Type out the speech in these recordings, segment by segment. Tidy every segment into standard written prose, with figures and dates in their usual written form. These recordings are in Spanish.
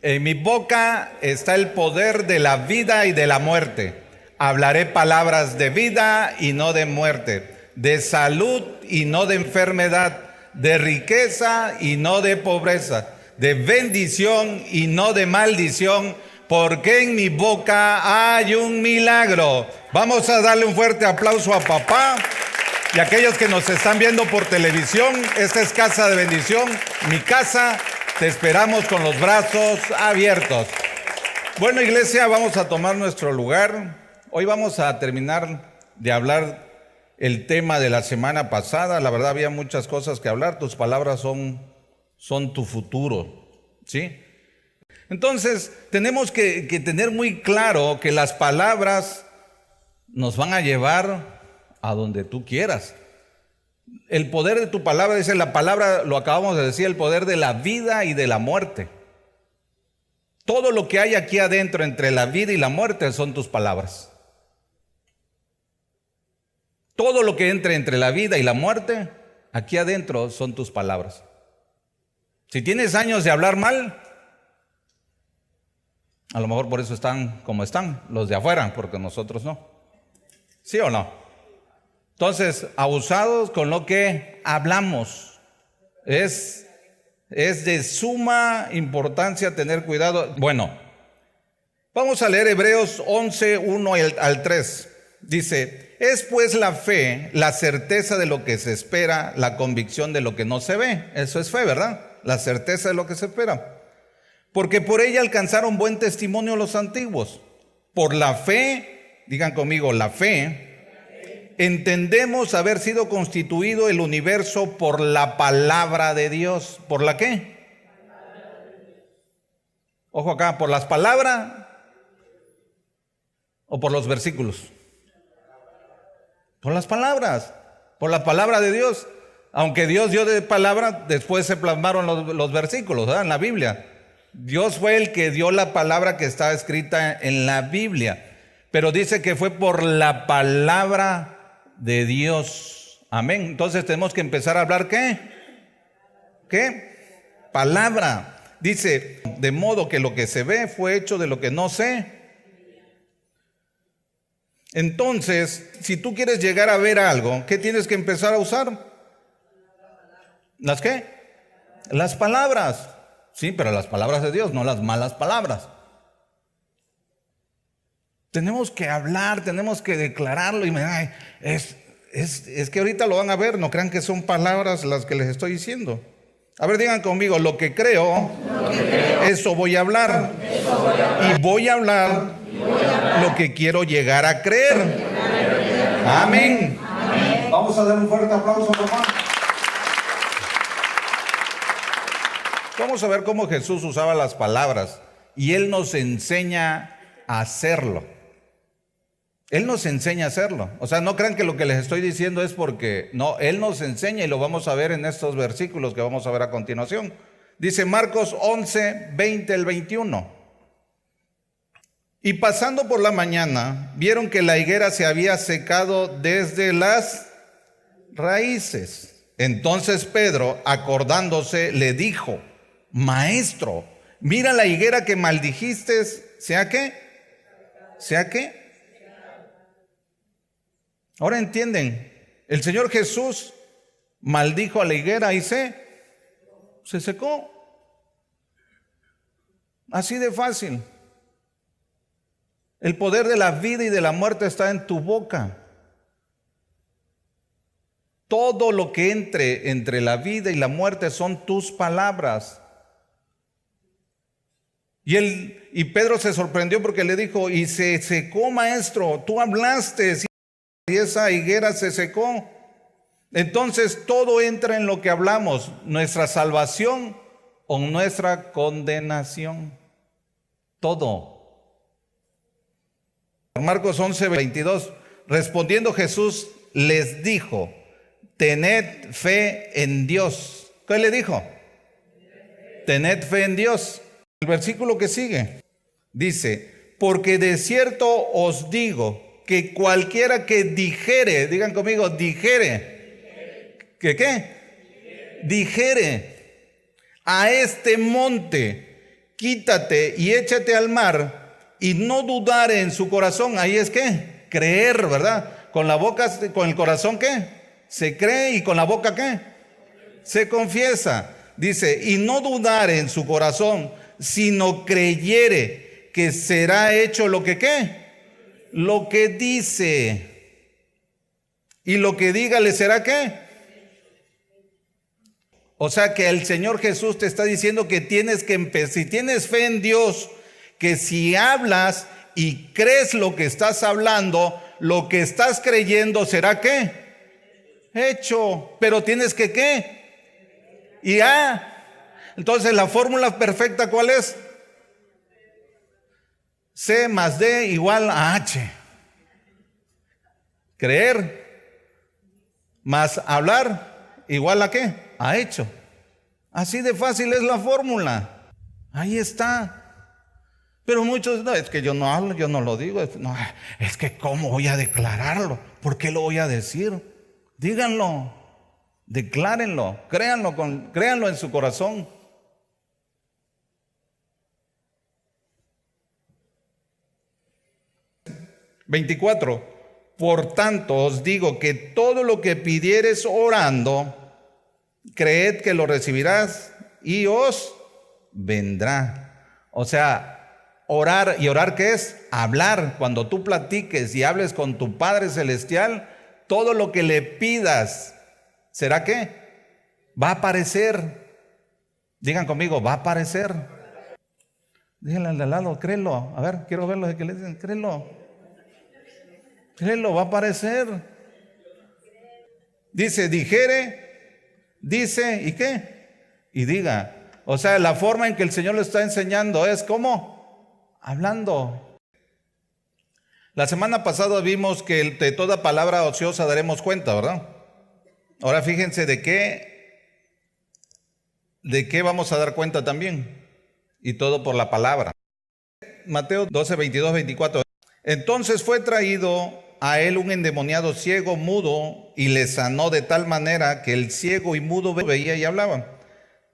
En mi boca está el poder de la vida y de la muerte. Hablaré palabras de vida y no de muerte, de salud y no de enfermedad, de riqueza y no de pobreza, de bendición y no de maldición, porque en mi boca hay un milagro. Vamos a darle un fuerte aplauso a papá y a aquellos que nos están viendo por televisión. Esta es Casa de Bendición, mi casa. Te esperamos con los brazos abiertos. Bueno, iglesia, vamos a tomar nuestro lugar. Hoy vamos a terminar de hablar el tema de la semana pasada. La verdad había muchas cosas que hablar. Tus palabras son tu futuro, ¿sí? Entonces, tenemos que tener muy claro que las palabras nos van a llevar a donde tú quieras. El poder de tu palabra, dice la palabra, lo acabamos de decir, el poder de la vida y de la muerte. Todo lo que hay aquí adentro entre la vida y la muerte son tus palabras. Todo lo que entre la vida y la muerte, aquí adentro son tus palabras. Si tienes años de hablar mal, a lo mejor por eso están como están los de afuera, porque nosotros no. ¿Sí o no? Entonces, abusados con lo que hablamos. Es de suma importancia tener cuidado. Bueno, vamos a leer Hebreos 11, 1 al 3. Dice, es pues la fe, la certeza de lo que se espera, la convicción de lo que no se ve. Eso es fe, ¿verdad? La certeza de lo que se espera. Porque por ella alcanzaron buen testimonio los antiguos. Por la fe, digan conmigo, la fe, entendemos haber sido constituido el universo por la palabra de Dios. ¿Por la qué? Ojo acá, ¿por las palabras o por los versículos? Por las palabras, por la palabra de Dios. Aunque Dios dio de palabra, después se plasmaron los versículos, ¿verdad? En la Biblia. Dios fue el que dio la palabra que está escrita en la Biblia. Pero dice que fue por la palabra de Dios. Amén. Entonces tenemos que empezar a hablar ¿qué? Palabra. Dice, de modo que lo que se ve fue hecho de lo que no se. Entonces, si tú quieres llegar a ver algo, ¿qué tienes que empezar a usar? ¿Las qué? Las palabras. Sí, pero las palabras de Dios, no las malas palabras. Tenemos que hablar, tenemos que declararlo. Y es que ahorita lo van a ver, no crean que son palabras las que les estoy diciendo. A ver, digan conmigo, lo que creo, eso voy a hablar. Y voy a hablar lo que quiero llegar a creer. Amén. Vamos a dar un fuerte aplauso, papá. Vamos a ver cómo Jesús usaba las palabras y Él nos enseña a hacerlo. Él nos enseña a hacerlo. O sea, no crean que lo que les estoy diciendo es porque, no, Él nos enseña y lo vamos a ver en estos versículos que vamos a ver a continuación. Dice Marcos 11, 20 al 21. Y pasando por la mañana, vieron que la higuera se había secado desde las raíces. Entonces Pedro, acordándose, le dijo, Maestro, mira la higuera que maldijiste, ¿sea qué? ¿Sea qué? Ahora entienden, el Señor Jesús maldijo a la higuera y se secó. Así de fácil. El poder de la vida y de la muerte está en tu boca. Todo lo que entre la vida y la muerte son tus palabras. Y Pedro se sorprendió porque le dijo, y se secó, maestro, tú hablaste y esa higuera se secó. Entonces todo entra en lo que hablamos, nuestra salvación o nuestra condenación. Todo. Marcos 11, 22, respondiendo Jesús les dijo, tened fe en Dios. ¿Qué le dijo? Tened fe en Dios. El versículo que sigue dice, porque de cierto os digo que cualquiera que dijere, digan conmigo, dijere, ¿que qué? Dijere a este monte, quítate y échate al mar, y no dudar en su corazón. Ahí es que creer, ¿verdad? Con la boca, con el corazón, ¿qué? Se cree, y con la boca, ¿qué? Se confiesa. Dice, y no dudar en su corazón, sino creyere que será hecho lo que, ¿qué? Lo que dice. Y lo que diga le será, ¿qué? O sea que el Señor Jesús te está diciendo que tienes que empezar, si tienes fe en Dios, que si hablas y crees lo que estás hablando, lo que estás creyendo será, ¿qué? Hecho. Pero tienes que, ¿qué? Y entonces la fórmula perfecta, ¿cuál es? C más D igual a H. Creer más hablar igual a ¿qué? A hecho. Así de fácil es la fórmula. Ahí está. Pero muchos, no, es que yo no hablo, yo no lo digo. No, es que ¿cómo voy a declararlo? ¿Por qué lo voy a decir? Díganlo, declárenlo, créanlo en su corazón. (24) Por tanto os digo que todo lo que pidiereis orando, creed que lo recibirás y os vendrá. O sea, orar, ¿y orar qué es? Hablar. Cuando tú platiques y hables con tu Padre Celestial, todo lo que le pidas, ¿será qué? Va a aparecer. Digan conmigo, va a aparecer. Díganle al de al lado, créelo. A ver, quiero verlo de que le dicen, créelo. Créelo, va a aparecer. Dice, dijere, dice, ¿y qué? Y diga. O sea, la forma en que el Señor le está enseñando es ¿cómo? Hablando. La semana pasada vimos que de toda palabra ociosa daremos cuenta, ¿verdad? Ahora fíjense de qué vamos a dar cuenta también. Y todo por la palabra. Mateo 12, 22, 24. Entonces fue traído a él un endemoniado ciego, mudo, y le sanó de tal manera que el ciego y mudo veía y hablaba.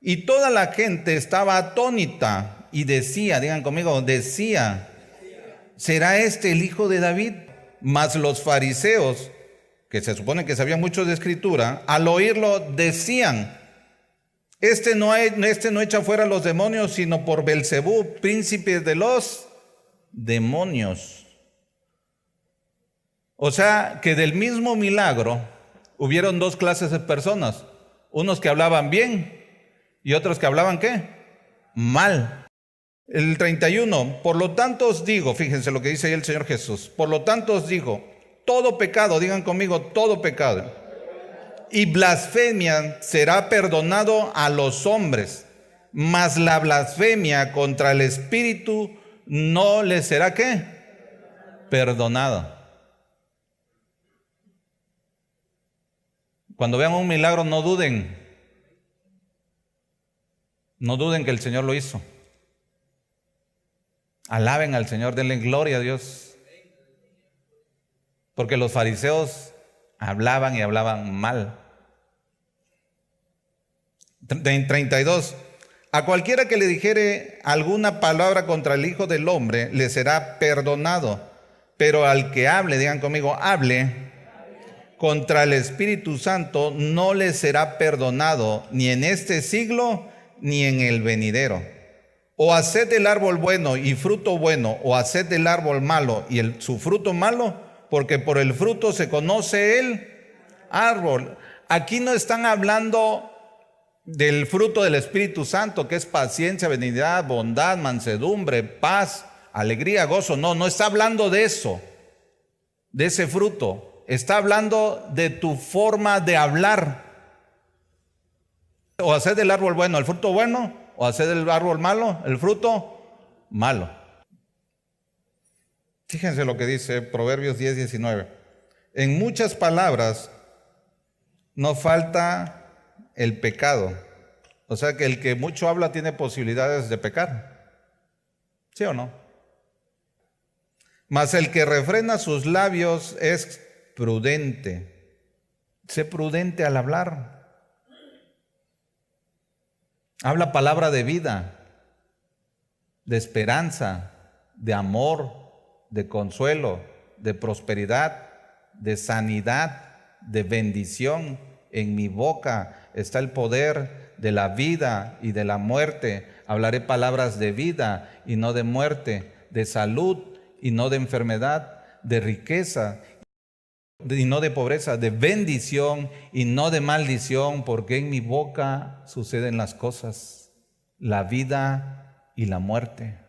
Y toda la gente estaba atónita y decía, digan conmigo, decía, ¿será este el hijo de David? Mas los fariseos, que se supone que sabían mucho de escritura, al oírlo decían, este no echa fuera los demonios, sino por Belcebú, príncipe de los demonios. O sea, que del mismo milagro hubieron dos clases de personas. Unos que hablaban bien y otros que hablaban ¿qué? Mal. El 31, por lo tanto os digo, fíjense lo que dice ahí el Señor Jesús, por lo tanto os digo, todo pecado, digan conmigo, todo pecado, y blasfemia será perdonado a los hombres, mas la blasfemia contra el Espíritu no le será ¿qué? Perdonada. Cuando vean un milagro, no duden. No duden que el Señor lo hizo. Alaben al Señor, denle gloria a Dios. Porque los fariseos hablaban y hablaban mal. 32. A cualquiera que le dijere alguna palabra contra el Hijo del Hombre, le será perdonado. Pero al que hable, digan conmigo, hable contra el Espíritu Santo, no le será perdonado, ni en este siglo, ni en el venidero. O haced el árbol bueno y fruto bueno, o haced el árbol malo y su fruto malo, porque por el fruto se conoce el árbol. Aquí no están hablando del fruto del Espíritu Santo, que es paciencia, benignidad, bondad, mansedumbre, paz, alegría, gozo. No está hablando de eso, de ese fruto. Está hablando de tu forma de hablar. O hacer del árbol bueno el fruto bueno, o hacer del árbol malo el fruto malo. Fíjense lo que dice Proverbios 10, 19. En muchas palabras no falta el pecado. O sea que el que mucho habla tiene posibilidades de pecar. ¿Sí o no? Mas el que refrena sus labios es prudente. Sé prudente al hablar. Habla palabra de vida. de esperanza, de amor, de consuelo, de prosperidad, de sanidad, de bendición. En mi boca está el poder de la vida y de la muerte. Hablaré palabras de vida y no de muerte, de salud y no de enfermedad, de riqueza y no de pobreza, de bendición y no de maldición, porque en mi boca suceden las cosas, la vida y la muerte.